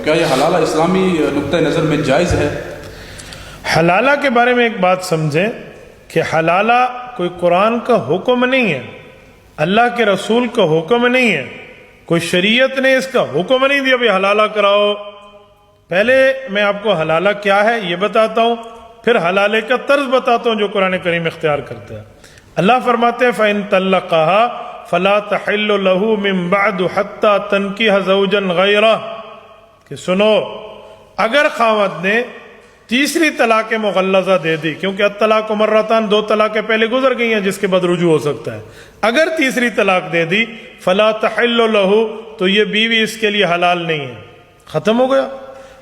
کیا یہ حلالہ اسلامی نقطہ نظر میں جائز ہے؟ حلالہ کے بارے میں ایک بات سمجھیں کہ حلالہ کوئی قرآن کا حکم نہیں ہے، اللہ کے رسول کا حکم نہیں ہے، کوئی شریعت نے اس کا حکم نہیں دیا بھی حلالہ کراؤ۔ پہلے میں آپ کو حلالہ کیا ہے یہ بتاتا ہوں، پھر حلالے کا طرز بتاتا ہوں جو قرآن کریم اختیار کرتا ہے۔ اللہ فرماتے ہیں فَإِن طَلَّقَهَا فَلَا تَحِلُّ لَهُ مِن بَعْدُ حَتَّى تَنكِحَ زَوْجًا غَيْرَهُ، کہ سنو اگر خاوند نے تیسری طلاق مغلظہ دے دی، کیونکہ الطلاق مرتان، دو طلاقیں پہلے گزر گئی ہیں جس کے بعد رجوع ہو سکتا ہے، اگر تیسری طلاق دے دی فَلَا تَحِلُّ لَهُ، تو یہ بیوی اس کے لیے حلال نہیں ہے، ختم ہو گیا۔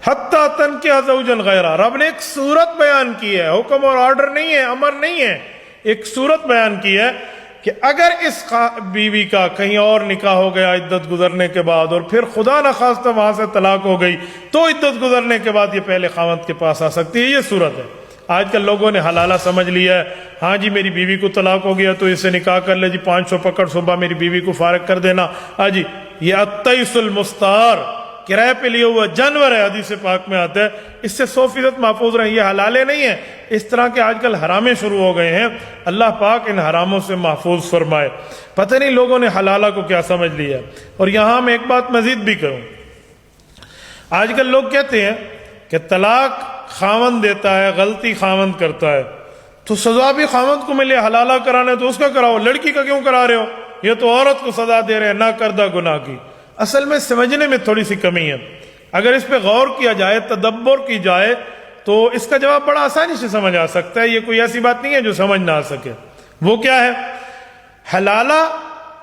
حتیٰ تنکح زوجا غیرہ، رب نے ایک صورت بیان کی ہے، حکم اور آرڈر نہیں ہے، امر نہیں ہے، ایک صورت بیان کی ہے کہ اگر اس بیوی کا کہیں اور نکاح ہو گیا عدت گزرنے کے بعد اور پھر خدا نخواستہ وہاں سے طلاق ہو گئی تو عدت گزرنے کے بعد یہ پہلے خاوند کے پاس آ سکتی ہے، یہ صورت ہے۔ آج کل لوگوں نے حلالہ سمجھ لیا ہے، ہاں جی میری بیوی کو طلاق ہو گیا تو اس سے نکاح کر لے جی، 500 پکڑ صبح میری بیوی کو فارغ کر دینا، ہاں جی یہ التیس المستعار، کرائے پہ لیا ہوا جانور ہے، حدیث پاک میں آتا ہے، اس سے 100% محفوظ رہیں، یہ حلالے نہیں ہیں۔ اس طرح کے آج کل حرامیں شروع ہو گئے ہیں، اللہ پاک ان حراموں سے محفوظ فرمائے۔ پتہ نہیں لوگوں نے حلالہ کو کیا سمجھ لیا۔ اور یہاں میں ایک بات مزید بھی کروں، آج کل لوگ کہتے ہیں کہ طلاق خاوند دیتا ہے، غلطی خاوند کرتا ہے تو سزا بھی خاوند کو ملے، حلالہ کرانا ہے تو اس کا کراؤ، لڑکی کا کیوں کرا رہے ہو، یہ تو عورت کو سزا دے رہے ہیں نہ کردہ گناہ کی۔ اصل میں سمجھنے میں تھوڑی سی کمی ہے، اگر اس پہ غور کیا جائے، تدبر کی جائے تو اس کا جواب بڑا آسانی سے سمجھ آ سکتا ہے۔ یہ کوئی ایسی بات نہیں ہے جو سمجھ نہ آ سکے۔ وہ کیا ہے؟ حلالہ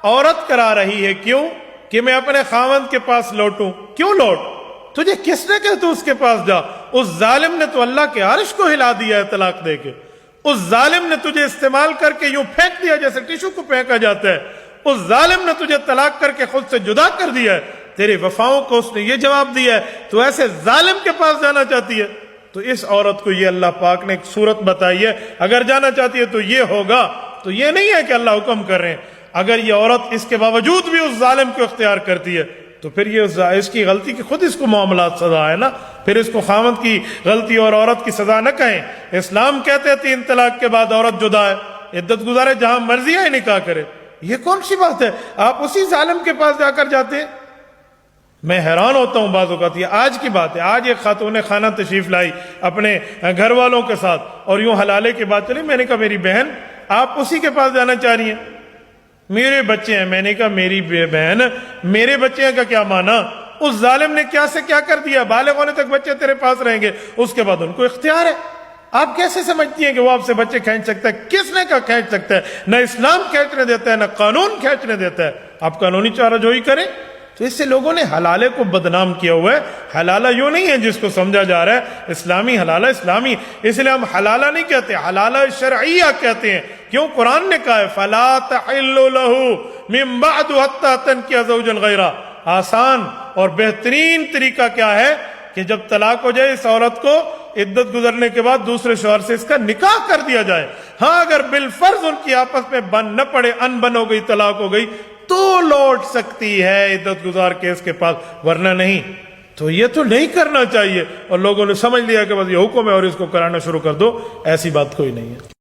عورت کرا رہی ہے، کیوں کہ میں اپنے خاوند کے پاس لوٹوں۔ کیوں لوٹ؟ تجھے کس نے کہ تو اس کے پاس جا؟ اس ظالم نے تو اللہ کے عرش کو ہلا دیا ہے طلاق دے کے، اس ظالم نے تجھے استعمال کر کے یوں پھینک دیا جیسے ٹیشو کو پھینکا جاتا ہے، اس ظالم نے تجھے طلاق کر کے خود سے جدا کر دیا ہے، تیرے وفاؤں کو اس نے یہ جواب دیا ہے، تو ایسے ظالم کے پاس جانا چاہتی ہے؟ تو اس عورت کو یہ اللہ پاک نے ایک صورت بتائی ہے، اگر جانا چاہتی ہے تو یہ ہوگا۔ تو یہ نہیں ہے کہ اللہ حکم کر رہے ہیں، اگر یہ عورت اس کے باوجود بھی اس ظالم کو اختیار کرتی ہے تو پھر یہ اس کی غلطی کی خود اس کو معاملات سزا ہے نا، پھر اس کو خاوند کی غلطی اور عورت کی سزا نہ کہیں۔ اسلام کہتے ہیں 3 طلاق کے بعد عورت جدا ہے، عدت گزارے، جہاں مرضی ہے نکاح کرے۔ یہ کون سی بات ہے؟ آپ اسی ظالم کے پاس جا کر جاتے ہیں۔ میں حیران ہوتا ہوں بعض اوقات، یہ آج کی بات ہے، آج ایک خاتون خانہ تشریف لائی اپنے گھر والوں کے ساتھ اور یوں حلالے کی بات چلی، میں نے کہا میری بہن آپ اسی کے پاس جانا چاہ رہی ہیں، میرے بچے ہیں۔ میں نے کہا میری بہن میرے بچے ہیں کا کیا مانا؟ اس ظالم نے کیا سے کیا کر دیا، بالغ ہونے تک بچے تیرے پاس رہیں گے، اس کے بعد ان کو اختیار ہے۔ آپ کیسے سمجھتی ہیں کہ وہ آپ سے بچے کھینچ سکتا ہے؟ کس نے کہا کھینچ سکتا ہے؟ نہ اسلام کھینچنے دیتا ہے، نہ قانون کھینچنے دیتا ہے۔ آپ قانونی چارہ جوئی کریں۔ تو اس سے لوگوں نے حلالے کو بدنام کیا ہوا ہے۔ حلالہ یوں نہیں ہے جس کو سمجھا جا رہا ہے اسلامی حلالہ اسلامی، اس لیے ہم حلالہ نہیں کہتے، حلالہ شرعیہ کہتے ہیں۔ کیوں؟ قرآن نے کہا ہے فَلَا تَحِلُّ لَهُ مِن بَعْدُ حَتَّى تَنكِحَ زَوْجًا غَيْرَهُ۔ آسان اور بہترین طریقہ کیا ہے کہ جب طلاق ہو جائے اس عورت کو عدت گزرنے کے بعد دوسرے شوہر سے اس کا نکاح کر دیا جائے۔ ہاں اگر بالفرض ان کی آپس میں بن نہ پڑے، ان بن ہو گئی، طلاق ہو گئی تو لوٹ سکتی ہے عدت گزار کے اس کے پاس، ورنہ نہیں۔ تو یہ تو نہیں کرنا چاہیے، اور لوگوں نے سمجھ لیا کہ بس یہ حکم ہے اور اس کو کرانا شروع کر دو، ایسی بات کوئی نہیں ہے۔